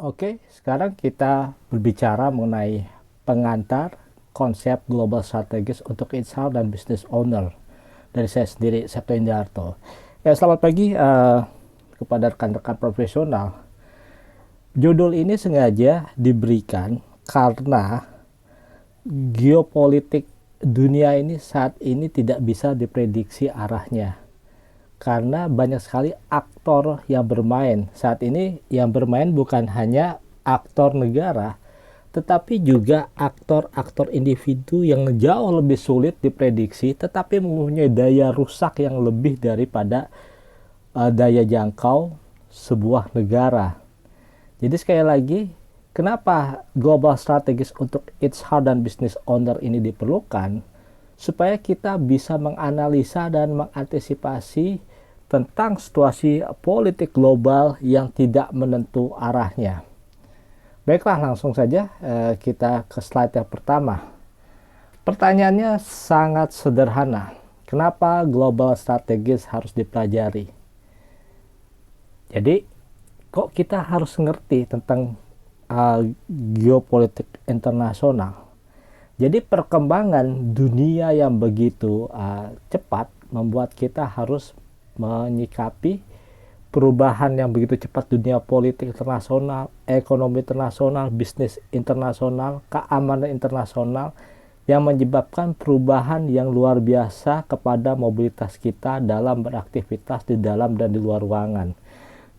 Oke, sekarang kita berbicara mengenai pengantar konsep global strategis untuk HR dan business owner dari saya sendiri, Septo Indarto. Ya, selamat pagi kepada rekan-rekan profesional. Judul ini sengaja diberikan karena geopolitik dunia ini saat ini tidak bisa diprediksi arahnya. Karena banyak sekali aktor yang bermain. Saat ini yang bermain bukan hanya aktor negara, tetapi juga aktor-aktor individu yang jauh lebih sulit diprediksi, tetapi mempunyai daya rusak yang lebih daripada daya jangkau sebuah negara. Jadi sekali lagi, kenapa global strategis untuk HR dan business owner ini diperlukan? Supaya kita bisa menganalisa dan mengantisipasi tentang situasi politik global yang tidak menentu arahnya. Baiklah, langsung saja kita ke slide yang pertama. Pertanyaannya sangat sederhana. Kenapa global strategis harus dipelajari? Jadi, kok kita harus ngerti tentang geopolitik internasional? Jadi perkembangan dunia yang begitu cepat membuat kita harus menyikapi perubahan yang begitu cepat dunia politik internasional, ekonomi internasional, bisnis internasional, keamanan internasional yang menyebabkan perubahan yang luar biasa kepada mobilitas kita dalam beraktivitas di dalam dan di luar ruangan.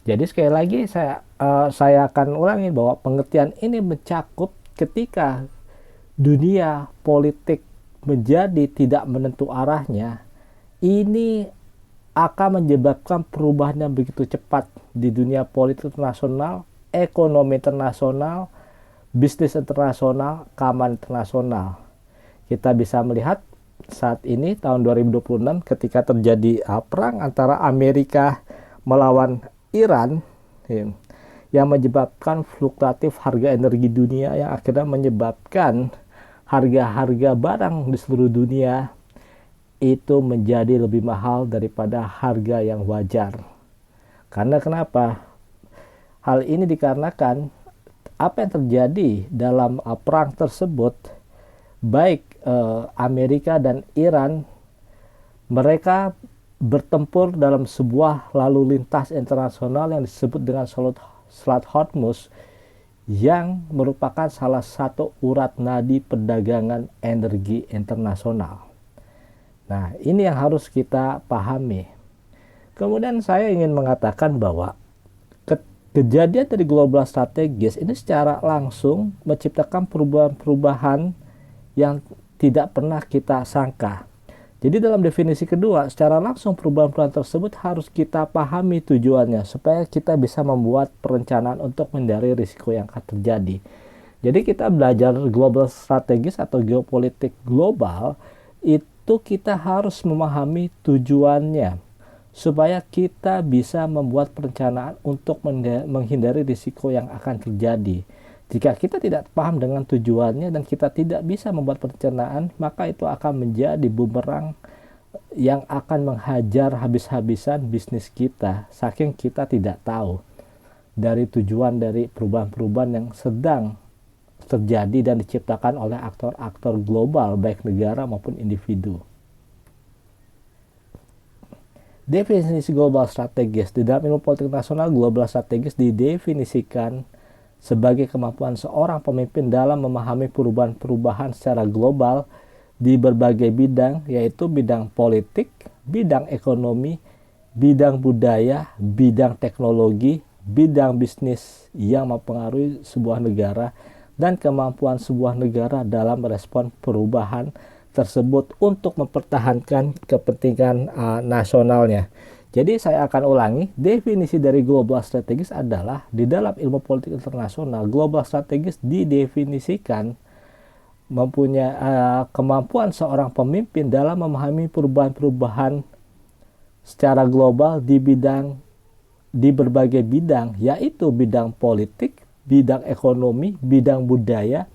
Jadi sekali lagi saya akan ulangi bahwa pengertian ini mencakup ketika dunia politik menjadi tidak menentu arahnya, ini akan menyebabkan perubahan yang begitu cepat di dunia politik internasional, ekonomi internasional, bisnis internasional, keamanan internasional. Kita bisa melihat saat ini tahun 2026 ketika terjadi perang antara Amerika melawan Iran yang menyebabkan fluktuatif harga energi dunia yang akhirnya menyebabkan harga-harga barang di seluruh dunia itu menjadi lebih mahal daripada harga yang wajar. Karena kenapa? Hal ini dikarenakan apa yang terjadi dalam perang tersebut, baik Amerika dan Iran, mereka bertempur dalam sebuah lalu lintas internasional yang disebut dengan Selat Hormuz, yang merupakan salah satu urat nadi perdagangan energi internasional. Nah, ini yang harus kita pahami. Kemudian saya ingin mengatakan bahwa kejadian dari global strategis ini secara langsung menciptakan perubahan-perubahan yang tidak pernah kita sangka. Jadi dalam definisi kedua, secara langsung perubahan-perubahan tersebut harus kita pahami tujuannya supaya kita bisa membuat perencanaan untuk menghindari risiko yang akan terjadi. Jadi kita belajar global strategis atau geopolitik global itu kita harus memahami tujuannya supaya kita bisa membuat perencanaan untuk menghindari risiko yang akan terjadi. Jika kita tidak paham dengan tujuannya dan kita tidak bisa membuat perencanaan, maka itu akan menjadi bumerang yang akan menghajar habis-habisan bisnis kita, saking kita tidak tahu dari tujuan dari perubahan-perubahan yang sedang terjadi dan diciptakan oleh aktor-aktor global, baik negara maupun individu. Definisi global strategis di dalam ilmu politik nasional, global strategis didefinisikan sebagai kemampuan seorang pemimpin dalam memahami perubahan-perubahan secara global di berbagai bidang, yaitu bidang politik, bidang ekonomi, bidang budaya, bidang teknologi, bidang bisnis yang mempengaruhi sebuah negara, dan kemampuan sebuah negara dalam merespon perubahan tersebut untuk mempertahankan kepentingan nasionalnya. Jadi saya akan ulangi, definisi dari global strategis adalah di dalam ilmu politik internasional, global strategis didefinisikan mempunyai kemampuan seorang pemimpin dalam memahami perubahan-perubahan secara global di berbagai bidang, yaitu bidang politik, bidang ekonomi, bidang budaya,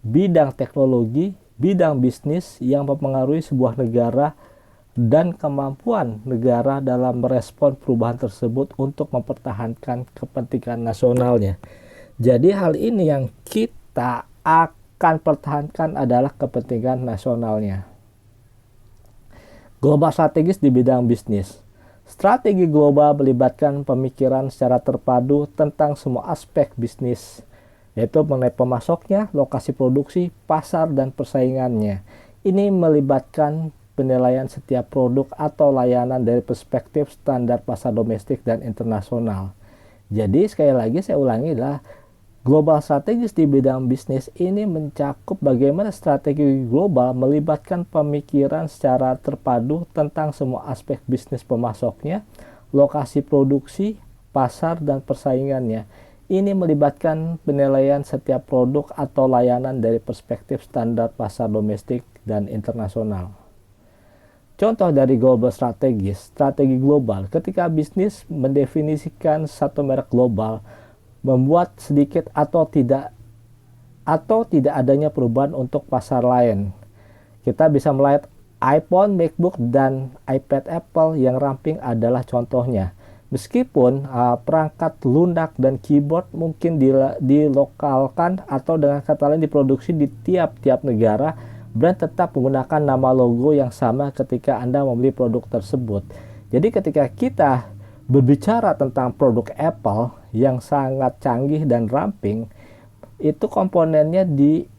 bidang teknologi, bidang bisnis yang mempengaruhi sebuah negara, dan kemampuan negara dalam merespon perubahan tersebut untuk mempertahankan kepentingan nasionalnya. Jadi hal ini yang kita akan pertahankan adalah kepentingan nasionalnya. Global strategis di bidang bisnis. Strategi global melibatkan pemikiran secara terpadu tentang semua aspek bisnis, yaitu mengenai pemasoknya, lokasi produksi, pasar, dan persaingannya. Ini melibatkan penilaian setiap produk atau layanan dari perspektif standar pasar domestik dan internasional. Jadi sekali lagi saya ulangi adalah global strategis di bidang bisnis ini mencakup bagaimana strategi global melibatkan pemikiran secara terpadu tentang semua aspek bisnis pemasoknya, lokasi produksi, pasar, dan persaingannya. Ini melibatkan penilaian setiap produk atau layanan dari perspektif standar pasar domestik dan internasional. Contoh dari global strategis, strategi global ketika bisnis mendefinisikan satu merek global, membuat sedikit atau tidak adanya perubahan untuk pasar lain. Kita bisa melihat iPhone, MacBook, dan iPad Apple yang ramping adalah contohnya. Meskipun perangkat lunak dan keyboard mungkin dilokalkan atau dengan kata lain diproduksi di tiap-tiap negara, brand tetap menggunakan nama logo yang sama ketika Anda membeli produk tersebut. Jadi ketika kita berbicara tentang produk Apple yang sangat canggih dan ramping, itu komponennya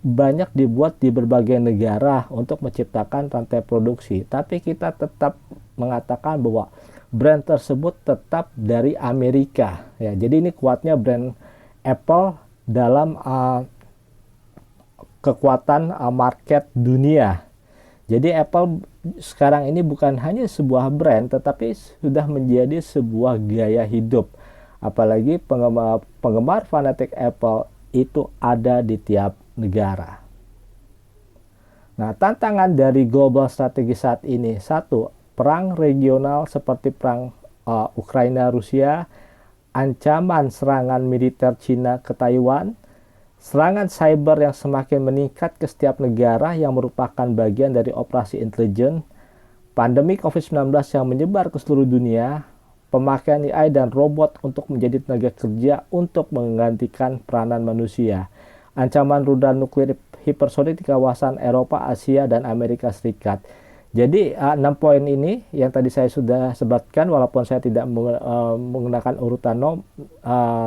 banyak dibuat di berbagai negara untuk menciptakan rantai produksi. Tapi kita tetap mengatakan bahwa brand tersebut tetap dari Amerika. Ya, jadi ini kuatnya brand Apple dalam kekuatan market dunia. Jadi Apple sekarang ini bukan hanya sebuah brand, tetapi sudah menjadi sebuah gaya hidup. Apalagi penggemar fanatik Apple itu ada di tiap negara. Nah, tantangan dari global strategi saat ini, satu, perang regional seperti perang Ukraina-Rusia, ancaman serangan militer Cina ke Taiwan, serangan cyber yang semakin meningkat ke setiap negara yang merupakan bagian dari operasi intelijen, pandemi COVID-19 yang menyebar ke seluruh dunia, pemakaian AI dan robot untuk menjadi tenaga kerja untuk menggantikan peranan manusia, ancaman rudal nuklir hipersonik di kawasan Eropa, Asia, dan Amerika Serikat. Jadi 6 poin ini yang tadi saya sudah sebutkan, walaupun saya tidak menggunakan urutan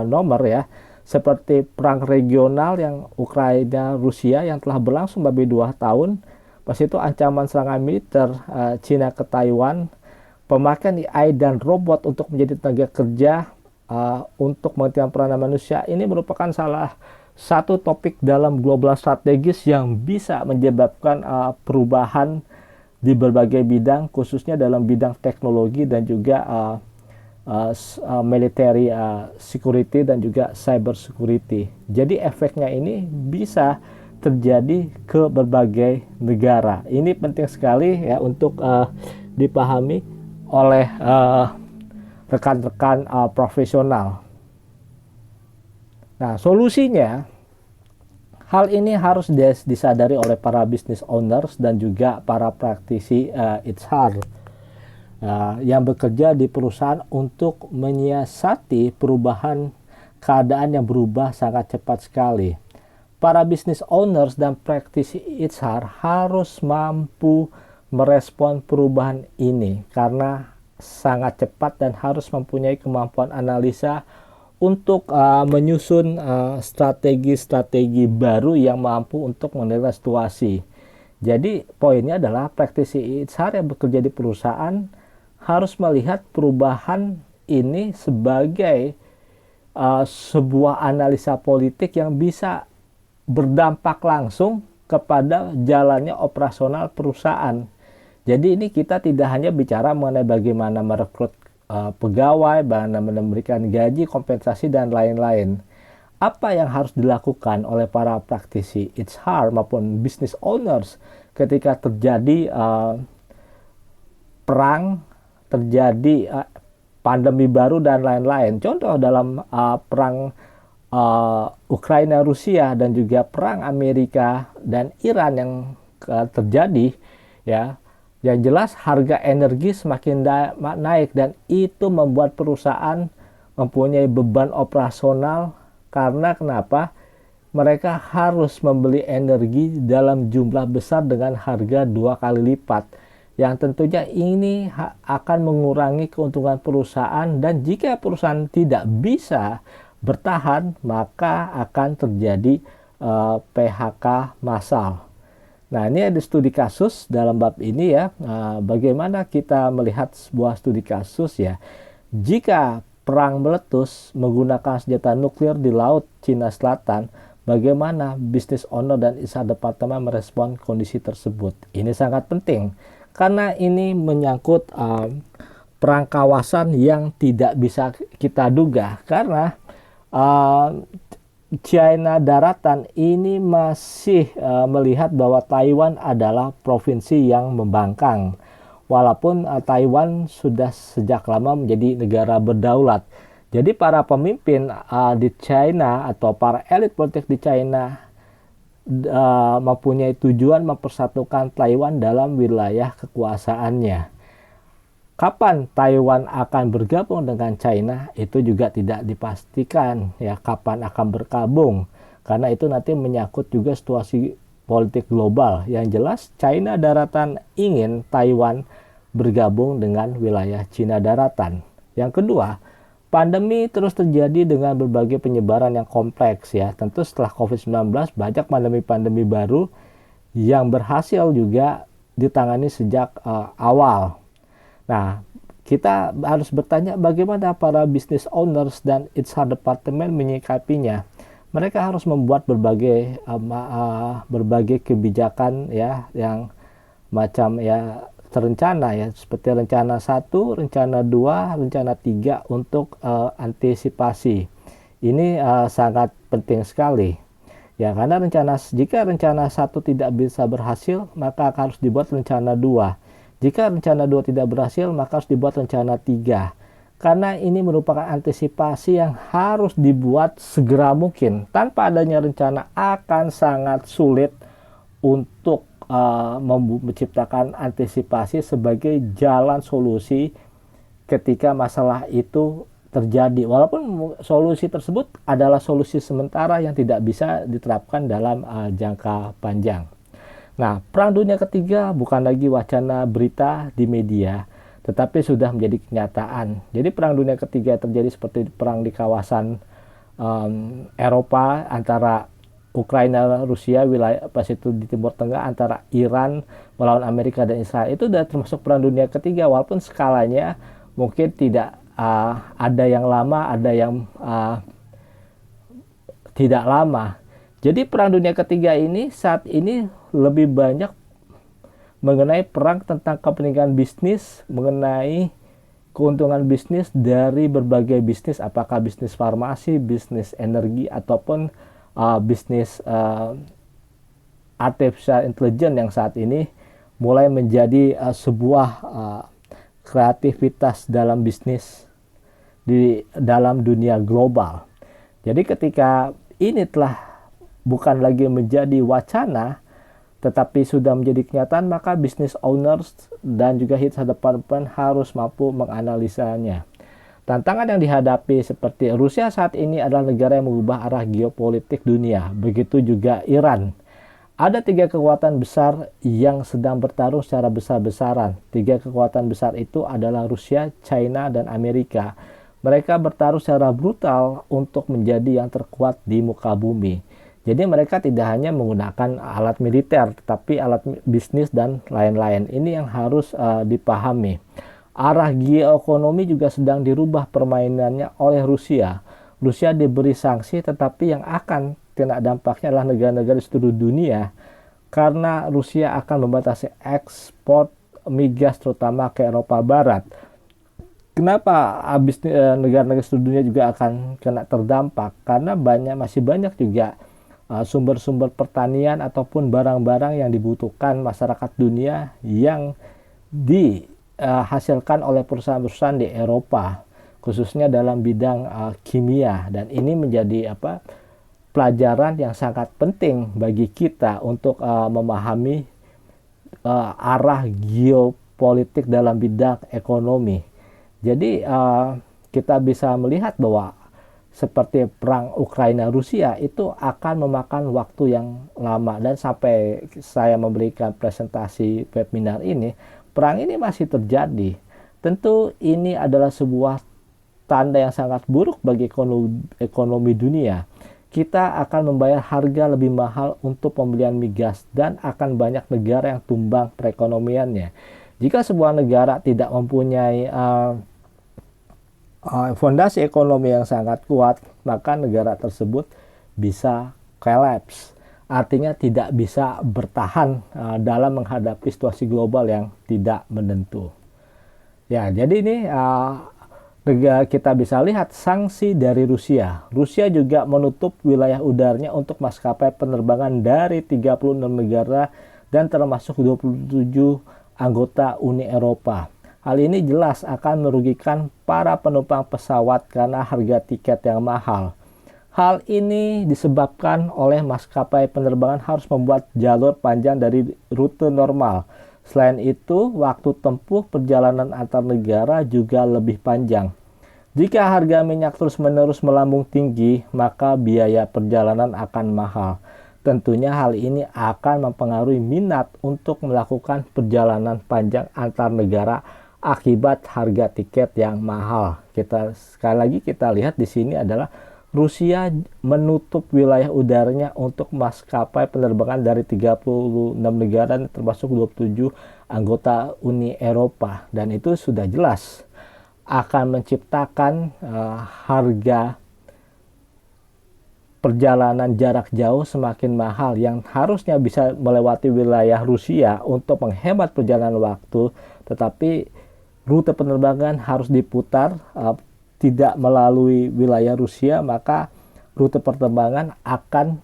nomor ya, seperti perang regional yang Ukraina-Rusia yang telah berlangsung lebih 2 tahun, pas itu ancaman serangan militer Cina ke Taiwan, pemakaian AI dan robot untuk menjadi tenaga kerja untuk menggantikan peranan manusia, ini merupakan salah satu topik dalam global strategis yang bisa menyebabkan perubahan di berbagai bidang, khususnya dalam bidang teknologi dan juga military security dan juga cyber security. Jadi efeknya ini bisa terjadi ke berbagai negara. Ini penting sekali ya untuk dipahami oleh rekan-rekan profesional. Nah, solusinya, hal ini harus disadari oleh para business owners dan juga para praktisi HR yang bekerja di perusahaan untuk menyiasati perubahan keadaan yang berubah sangat cepat sekali. Para business owners dan praktisi HR harus mampu merespon perubahan ini karena sangat cepat dan harus mempunyai kemampuan analisa untuk menyusun strategi-strategi baru yang mampu untuk menilai situasi. Jadi poinnya adalah praktisi HR yang bekerja di perusahaan harus melihat perubahan ini sebagai sebuah analisa politik yang bisa berdampak langsung kepada jalannya operasional perusahaan. Jadi ini kita tidak hanya bicara mengenai bagaimana merekrut pegawai, bagaimana memberikan gaji, kompensasi, dan lain-lain. Apa yang harus dilakukan oleh para praktisi HR maupun business owners ketika terjadi perang, terjadi pandemi baru dan lain-lain. Contoh dalam perang Ukraina-Rusia dan juga perang Amerika dan Iran yang terjadi, ya, yang jelas harga energi semakin naik dan itu membuat perusahaan mempunyai beban operasional Karena kenapa? Mereka harus membeli energi dalam jumlah besar dengan harga 2 kali lipat. Yang tentunya ini akan mengurangi keuntungan perusahaan, dan jika perusahaan tidak bisa bertahan, maka akan terjadi PHK massal. Nah, ini ada studi kasus dalam bab ini ya. Bagaimana kita melihat sebuah studi kasus ya. Jika perang meletus menggunakan senjata nuklir di Laut Cina Selatan, bagaimana bisnis owner dan insider departemen merespon kondisi tersebut? Ini sangat penting karena ini menyangkut perang kawasan yang tidak bisa kita duga, karena China daratan ini masih melihat bahwa Taiwan adalah provinsi yang membangkang. Walaupun Taiwan sudah sejak lama menjadi negara berdaulat. Jadi para pemimpin di China atau para elit politik di China mempunyai tujuan mempersatukan Taiwan dalam wilayah kekuasaannya. Kapan Taiwan akan bergabung dengan China itu juga tidak dipastikan ya, kapan akan bergabung, karena itu nanti menyangkut juga situasi politik global. Yang jelas China daratan ingin Taiwan bergabung dengan wilayah Cina daratan. Yang kedua, pandemi terus terjadi dengan berbagai penyebaran yang kompleks ya. Tentu setelah COVID-19 banyak pandemi-pandemi baru yang berhasil juga ditangani sejak awal. Nah, kita harus bertanya bagaimana para business owners dan HR department menyikapinya. Mereka harus membuat berbagai kebijakan ya, yang macam ya terencana ya, seperti rencana 1, rencana 2, rencana 3 untuk antisipasi. Ini sangat penting sekali. Ya, karena jika rencana 1 tidak bisa berhasil, maka harus dibuat rencana 2. Jika rencana 2 tidak berhasil, maka harus dibuat rencana 3. Karena ini merupakan antisipasi yang harus dibuat segera mungkin. Tanpa adanya rencana akan sangat sulit untuk menciptakan antisipasi sebagai jalan solusi ketika masalah itu terjadi. Walaupun solusi tersebut adalah solusi sementara yang tidak bisa diterapkan dalam jangka panjang. Nah, Perang Dunia Ketiga bukan lagi wacana berita di media, tetapi sudah menjadi kenyataan. Jadi Perang Dunia Ketiga terjadi seperti perang di kawasan Eropa antara Ukraina, Rusia, wilayah pas itu di Timur Tengah antara Iran melawan Amerika dan Israel. Itu sudah termasuk Perang Dunia Ketiga, walaupun skalanya mungkin tidak ada yang lama, ada yang tidak lama. Jadi Perang Dunia Ketiga ini saat ini lebih banyak mengenai perang tentang kepentingan bisnis, mengenai keuntungan bisnis dari berbagai bisnis, apakah bisnis farmasi, bisnis energi, ataupun bisnis artificial intelligence yang saat ini mulai menjadi sebuah kreativitas dalam bisnis di dalam dunia global. Jadi ketika ini telah bukan lagi menjadi wacana, tetapi sudah menjadi kenyataan, maka business owners dan juga HR department harus mampu menganalisanya. Tantangan yang dihadapi seperti Rusia saat ini adalah negara yang mengubah arah geopolitik dunia. Begitu juga Iran. Ada 3 kekuatan besar yang sedang bertarung secara besar-besaran. 3 kekuatan besar itu adalah Rusia, China, dan Amerika. Mereka bertarung secara brutal untuk menjadi yang terkuat di muka bumi. Jadi mereka tidak hanya menggunakan alat militer, tetapi alat bisnis dan lain-lain. Ini yang harus dipahami. Arah geoekonomi juga sedang dirubah permainannya oleh Rusia. Rusia diberi sanksi, tetapi yang akan kena dampaknya adalah negara-negara di seluruh dunia. Karena Rusia akan membatasi ekspor migas terutama ke Eropa Barat. Kenapa negara-negara seluruh dunia juga akan kena terdampak? Karena masih banyak juga sumber-sumber pertanian ataupun barang-barang yang dibutuhkan masyarakat dunia yang dihasilkan oleh perusahaan-perusahaan di Eropa, khususnya dalam bidang kimia. Dan ini menjadi pelajaran yang sangat penting bagi kita untuk memahami arah geopolitik dalam bidang ekonomi. Jadi kita bisa melihat bahwa seperti perang Ukraina-Rusia itu akan memakan waktu yang lama, dan sampai saya memberikan presentasi webinar ini, perang ini masih terjadi. Tentu ini adalah sebuah tanda yang sangat buruk bagi ekonomi dunia. Kita akan membayar harga lebih mahal untuk pembelian migas, dan akan banyak negara yang tumbang perekonomiannya. Jika sebuah negara tidak mempunyai fondasi ekonomi yang sangat kuat, maka negara tersebut bisa collapse. Artinya tidak bisa bertahan dalam menghadapi situasi global yang tidak menentu. Ya, jadi ini kita bisa lihat sanksi dari Rusia. Rusia juga menutup wilayah udaranya untuk maskapai penerbangan dari 36 negara dan termasuk 27 anggota Uni Eropa. Hal ini jelas akan merugikan para penumpang pesawat karena harga tiket yang mahal. Hal ini disebabkan oleh maskapai penerbangan harus membuat jalur panjang dari rute normal. Selain itu, waktu tempuh perjalanan antar negara juga lebih panjang. Jika harga minyak terus-menerus melambung tinggi, maka biaya perjalanan akan mahal. Tentunya hal ini akan mempengaruhi minat untuk melakukan perjalanan panjang antar negara akibat harga tiket yang mahal. Sekali lagi kita lihat di sini adalah Rusia menutup wilayah udaranya untuk maskapai penerbangan dari 36 negara termasuk 27 anggota Uni Eropa, dan itu sudah jelas akan menciptakan harga perjalanan jarak jauh semakin mahal yang harusnya bisa melewati wilayah Rusia untuk menghemat perjalanan waktu, tetapi rute penerbangan harus diputar tidak melalui wilayah Rusia, maka rute penerbangan akan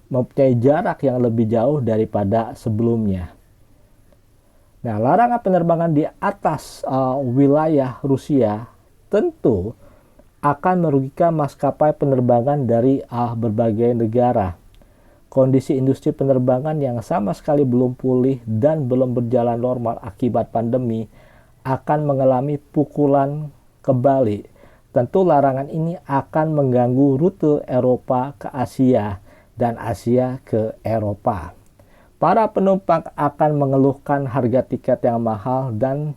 mempunyai jarak yang lebih jauh daripada sebelumnya. Nah, larangan penerbangan di atas wilayah Rusia tentu akan merugikan maskapai penerbangan dari berbagai negara. Kondisi industri penerbangan yang sama sekali belum pulih dan belum berjalan normal akibat pandemi akan mengalami pukulan kembali. Tentu larangan ini akan mengganggu rute Eropa ke Asia dan Asia ke Eropa. Para penumpang akan mengeluhkan harga tiket yang mahal dan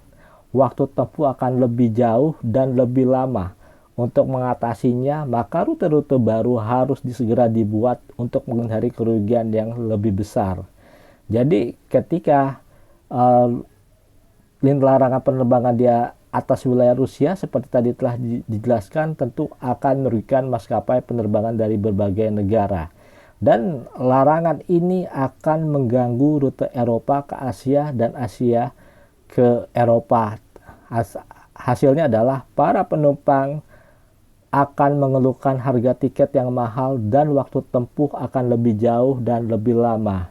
waktu tempuh akan lebih jauh dan lebih lama. Untuk mengatasinya, maka rute-rute baru harus segera dibuat untuk menghindari kerugian yang lebih besar. Jadi ketika larangan penerbangan di atas wilayah Rusia seperti tadi telah dijelaskan, tentu akan merugikan maskapai penerbangan dari berbagai negara. Dan larangan ini akan mengganggu rute Eropa ke Asia dan Asia ke Eropa. Hasilnya adalah para penumpang akan mengeluhkan harga tiket yang mahal dan waktu tempuh akan lebih jauh dan lebih lama.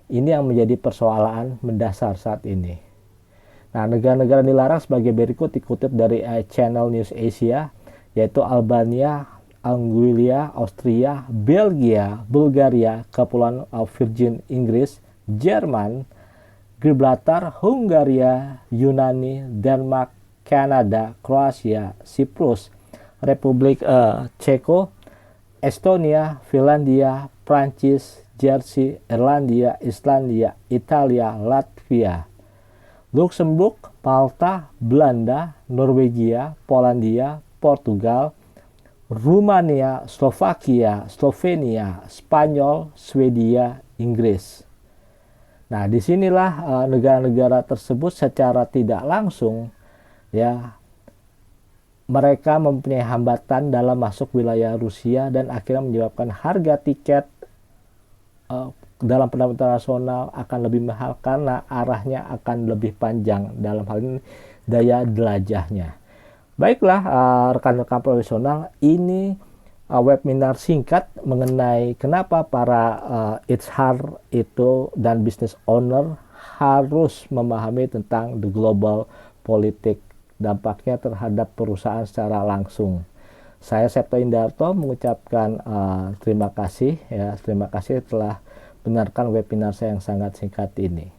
Ini yang menjadi persoalan mendasar saat ini. Nah, negara-negara dilarang sebagai berikut dikutip dari Channel News Asia, yaitu Albania, Anguilla, Austria, Belgia, Bulgaria, Kepulauan Virgin Inggris, Jerman, Gibraltar, Hungaria, Yunani, Denmark, Kanada, Kroasia, Siprus, Republik Ceko, Estonia, Finlandia, Prancis, Jersey, Irlandia, Islandia, Italia, Latvia, Luxembourg, Malta, Belanda, Norwegia, Polandia, Portugal, Rumania, Slovakia, Slovenia, Spanyol, Swedia, Inggris. Nah, disinilah negara-negara tersebut secara tidak langsung ya mereka mempunyai hambatan dalam masuk wilayah Rusia dan akhirnya menyebabkan harga tiket dalam penerbangan internasional akan lebih mahal karena arahnya akan lebih panjang, dalam hal ini daya jelajahnya. Baiklah rekan-rekan profesional, ini webinar singkat mengenai kenapa para HR itu dan business owner harus memahami tentang the global politik, dampaknya terhadap perusahaan secara langsung. Saya Septo Indarto mengucapkan terima kasih telah mendengarkan webinar saya yang sangat singkat ini.